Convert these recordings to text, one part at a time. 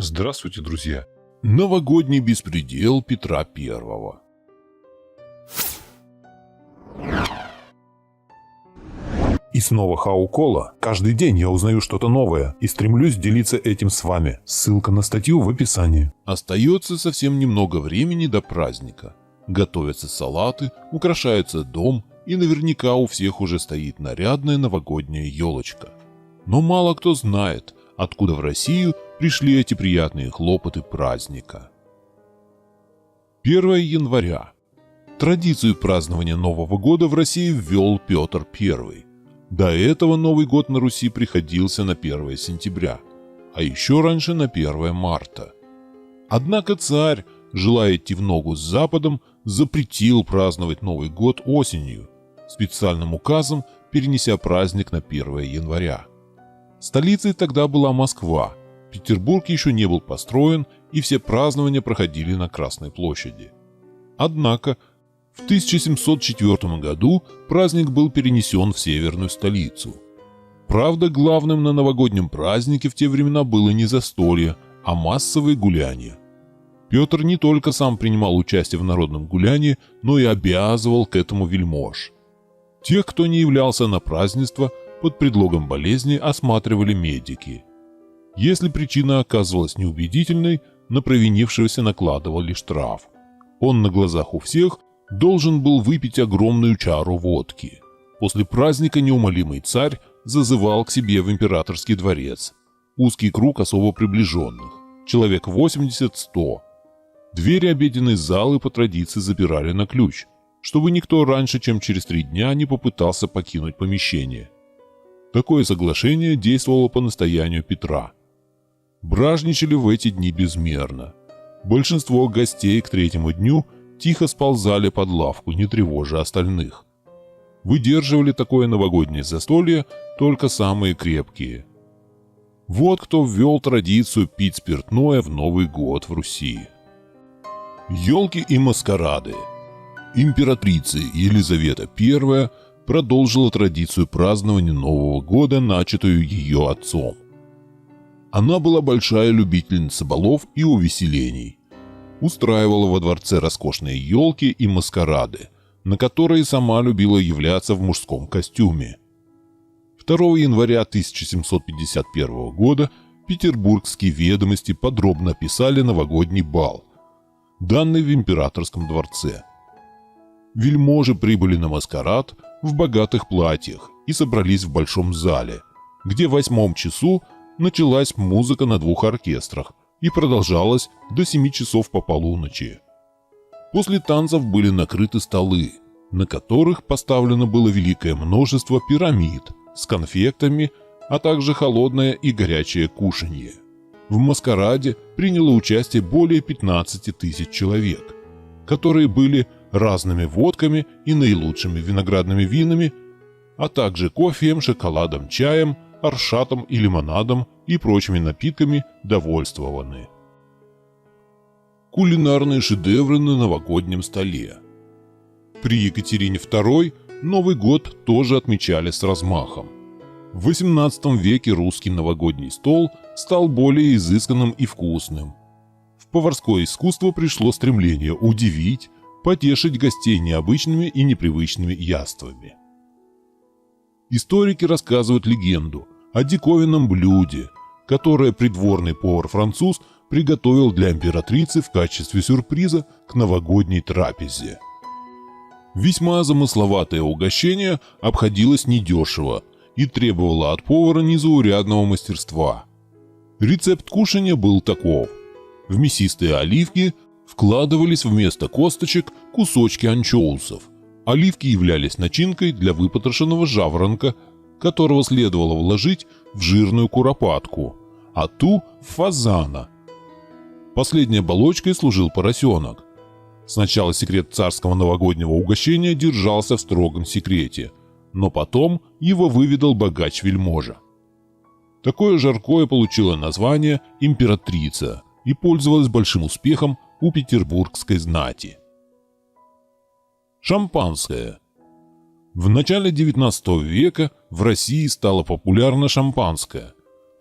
Здравствуйте, друзья! Новогодний беспредел Петра Первого. И снова Хаукола. Каждый день я узнаю что-то новое и стремлюсь делиться этим с вами. Ссылка на статью в описании. Остается совсем немного времени до праздника. Готовятся салаты, украшается дом, и наверняка у всех уже стоит нарядная новогодняя елочка. Но мало кто знает, откуда в Россию пришли эти приятные хлопоты праздника. 1 января. Традицию празднования Нового года в России ввел Петр I. До этого Новый год на Руси приходился на 1 сентября, а еще раньше на 1 марта. Однако царь, желая идти в ногу с Западом, запретил праздновать Новый год осенью, специальным указом перенеся праздник на 1 января. Столицей тогда была Москва, Петербург еще не был построен, и все празднования проходили на Красной площади. Однако в 1704 году праздник был перенесен в северную столицу. Правда, главным на новогоднем празднике в те времена было не застолье, а массовые гуляния. Петр не только сам принимал участие в народном гулянии, но и обязывал к этому вельмож. Тех, кто не являлся на празднество, под предлогом болезни осматривали медики. Если причина оказывалась неубедительной, на провинившегося накладывали штраф. Он на глазах у всех должен был выпить огромную чару водки. После праздника неумолимый царь зазывал к себе в императорский дворец узкий круг особо приближенных, человек 80-100. Двери обеденной залы по традиции запирали на ключ, чтобы никто раньше, чем через 3 дня не попытался покинуть помещение. Такое соглашение действовало по настоянию Петра. Бражничали в эти дни безмерно. Большинство гостей к 3-му дню тихо сползали под лавку, не тревожа остальных. Выдерживали такое новогоднее застолье только самые крепкие. Вот кто ввел традицию пить спиртное в Новый год в Руси. Елки и маскарады. Императрица Елизавета I продолжила традицию празднования Нового года, начатую ее отцом. Она была большая любительница балов и увеселений. Устраивала во дворце роскошные елки и маскарады, на которые сама любила являться в мужском костюме. 2 января 1751 года петербургские ведомости подробно описали новогодний бал, данный в императорском дворце. Вельможи прибыли на маскарад в богатых платьях и собрались в большом зале, где в 8 часу началась музыка на 2 оркестрах и продолжалась до 7 часов по полуночи. После танцев были накрыты столы, на которых поставлено было великое множество пирамид с конфектами, а также холодное и горячее кушанье. В маскараде приняло участие более 15 тысяч человек, которые были разными водками и наилучшими виноградными винами, а также кофеем, шоколадом, чаем, оршатом и лимонадом и прочими напитками довольствованы. Кулинарные шедевры на новогоднем столе. При Екатерине II Новый год тоже отмечали с размахом. В XVIII веке русский новогодний стол стал более изысканным и вкусным. В поварское искусство пришло стремление удивить, потешить гостей необычными и непривычными яствами. Историки рассказывают легенду о диковинном блюде, которое придворный повар-француз приготовил для императрицы в качестве сюрприза к новогодней трапезе. Весьма замысловатое угощение обходилось недешево и требовало от повара незаурядного мастерства. Рецепт кушания был таков: в мясистые оливки вкладывались вместо косточек кусочки анчоусов. Оливки являлись начинкой для выпотрошенного жаворонка, которого следовало вложить в жирную куропатку, а ту – в фазана. Последней оболочкой служил поросенок. Сначала секрет царского новогоднего угощения держался в строгом секрете, но потом его выведал богач-вельможа. Такое жаркое получило название «императрица» и пользовалось большим успехом у петербургской знати. Шампанское. В начале XIX века в России стало популярно шампанское.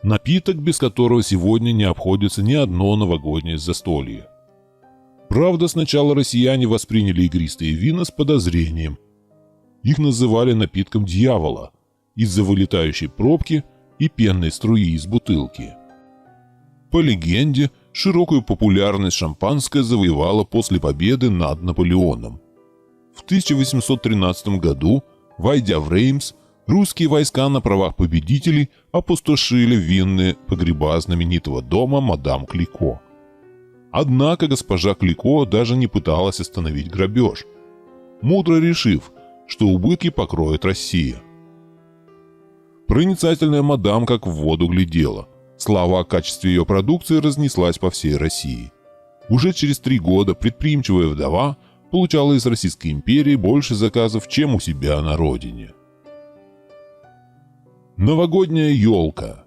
Напиток, без которого сегодня не обходится ни одно новогоднее застолье. Правда, сначала россияне восприняли игристые вина с подозрением. Их называли напитком дьявола из-за вылетающей пробки и пенной струи из бутылки. По легенде, широкую популярность шампанское завоевало после победы над Наполеоном. В 1813 году, войдя в Реймс, русские войска на правах победителей опустошили винные погреба знаменитого дома мадам Клико. Однако госпожа Клико даже не пыталась остановить грабеж, мудро решив, что убытки покроет Россия. Проницательная мадам как в воду глядела. Слава о качестве ее продукции разнеслась по всей России. Уже через 3 года предприимчивая вдова получала из Российской империи больше заказов, чем у себя на родине. Новогодняя елка.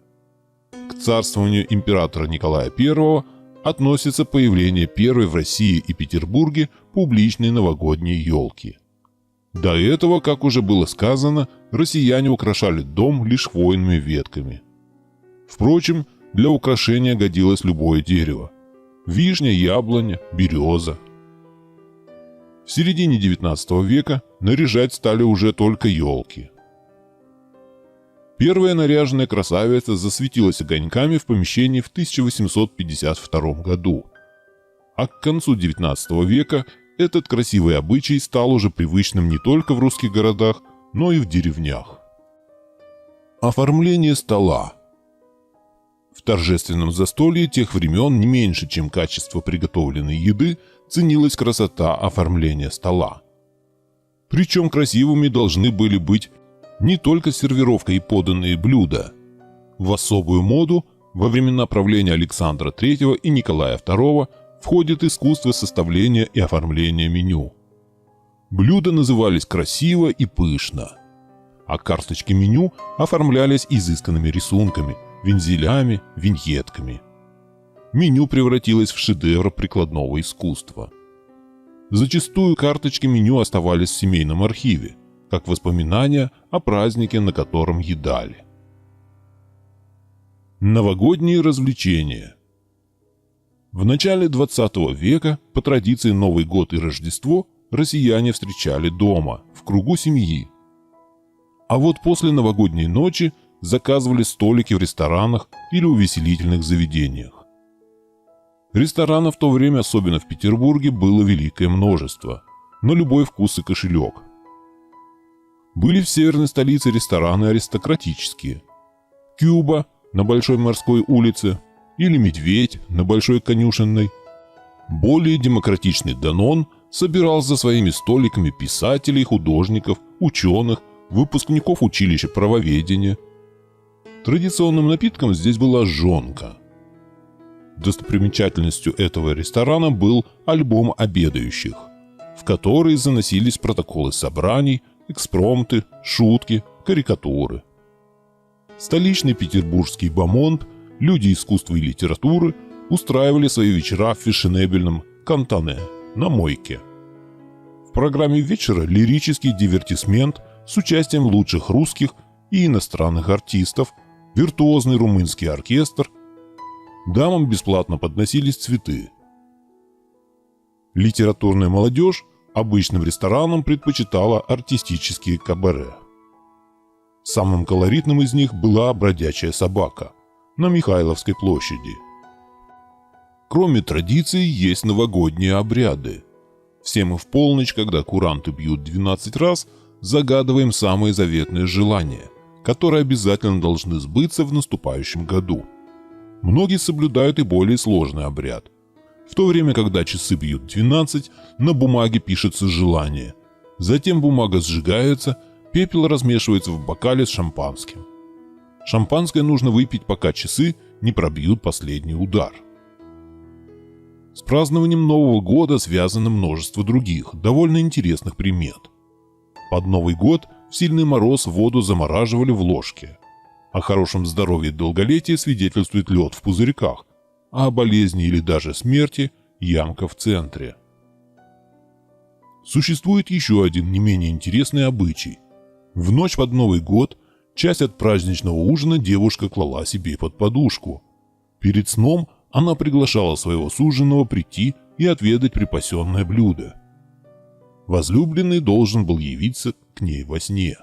К царствованию императора Николая I относится появление первой в России и Петербурге публичной новогодней елки. До этого, как уже было сказано, россияне украшали дом лишь хвойными ветками. Впрочем, для украшения годилось любое дерево – вишня, яблоня, береза. В середине XIX века наряжать стали уже только елки. Первая наряженная красавица засветилась огоньками в помещении в 1852 году. А к концу XIX века этот красивый обычай стал уже привычным не только в русских городах, но и в деревнях. Оформление стола. В торжественном застолье тех времен не меньше, чем качество приготовленной еды, ценилась красота оформления стола. Причем красивыми должны были быть не только сервировка и поданные блюда. В особую моду во времена правления Александра III и Николая II входит искусство составления и оформления меню. Блюда назывались красиво и пышно, а карточки меню оформлялись изысканными рисунками, вензелями, виньетками. Меню превратилось в шедевр прикладного искусства. Зачастую карточки меню оставались в семейном архиве, как воспоминания о празднике, на котором едали. Новогодние развлечения. В начале 20 века по традиции Новый год и Рождество россияне встречали дома, в кругу семьи. А вот после новогодней ночи заказывали столики в ресторанах или увеселительных заведениях. Ресторанов в то время, особенно в Петербурге, было великое множество, на любой вкус и кошелек. Были в северной столице рестораны аристократические. Кюба на Большой Морской улице или Медведь на Большой Конюшенной. Более демократичный Данон собирал за своими столиками писателей, художников, ученых, выпускников училища правоведения. Традиционным напитком здесь была жжёнка. Достопримечательностью этого ресторана был альбом обедающих, в который заносились протоколы собраний, экспромты, шутки, карикатуры. Столичный петербургский бомонд, люди искусства и литературы устраивали свои вечера в фешенебельном Кантане на Мойке. В программе вечера лирический дивертисмент с участием лучших русских и иностранных артистов, виртуозный румынский оркестр. Дамам бесплатно подносились цветы. Литературная молодежь обычным ресторанам предпочитала артистические кабаре. Самым колоритным из них была бродячая собака на Михайловской площади. Кроме традиций, есть новогодние обряды. Все мы в полночь, когда куранты бьют 12 раз, загадываем самые заветные желания, которые обязательно должны сбыться в наступающем году. Многие соблюдают и более сложный обряд. В то время, когда часы бьют 12, на бумаге пишется желание. Затем бумага сжигается, пепел размешивается в бокале с шампанским. Шампанское нужно выпить, пока часы не пробьют последний удар. С празднованием Нового года связано множество других, довольно интересных примет. Под Новый год в сильный мороз воду замораживали в ложке. О хорошем здоровье и долголетии свидетельствует лед в пузырьках, а о болезни или даже смерти – ямка в центре. Существует еще один не менее интересный обычай. В ночь под Новый год Часть от праздничного ужина девушка клала себе под подушку. Перед сном она приглашала своего суженого прийти и отведать припасенное блюдо. Возлюбленный должен был явиться к ней во сне.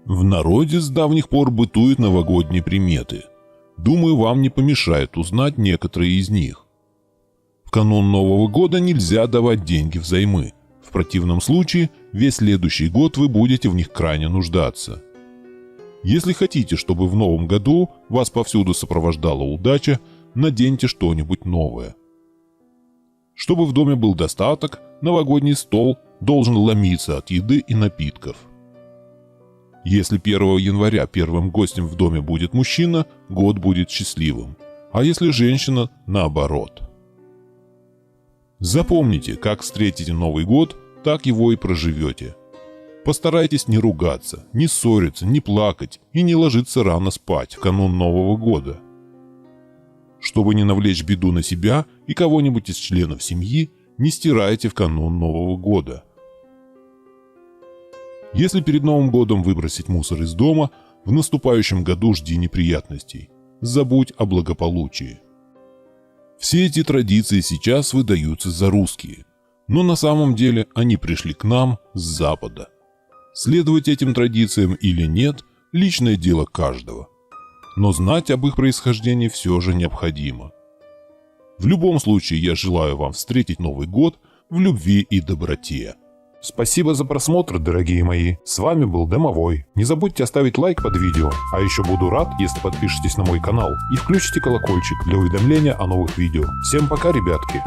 В народе с давних пор бытуют новогодние приметы. Думаю, вам не помешает узнать некоторые из них. В канун Нового года нельзя давать деньги взаймы. В противном случае весь следующий год вы будете в них крайне нуждаться. Если хотите, чтобы в новом году вас повсюду сопровождала удача, наденьте что-нибудь новое. Чтобы в доме был достаток, новогодний стол должен ломиться от еды и напитков. Если 1 января первым гостем в доме будет мужчина, год будет счастливым, а если женщина – наоборот. Запомните, как встретите Новый год, так его и проживете. Постарайтесь не ругаться, не ссориться, не плакать и не ложиться рано спать в канун Нового года. Чтобы не навлечь беду на себя и кого-нибудь из членов семьи, не стирайте в канун Нового года. Если перед Новым годом выбросить мусор из дома, в наступающем году жди неприятностей. Забудь о благополучии. Все эти традиции сейчас выдаются за русские, но на самом деле они пришли к нам с Запада. Следовать этим традициям или нет – личное дело каждого. Но знать об их происхождении все же необходимо. В любом случае, я желаю вам встретить Новый год в любви и доброте. Спасибо за просмотр, дорогие мои. С вами был Домовой. Не забудьте оставить лайк под видео. А еще буду рад, если подпишетесь на мой канал и включите колокольчик для уведомления о новых видео. Всем пока, ребятки.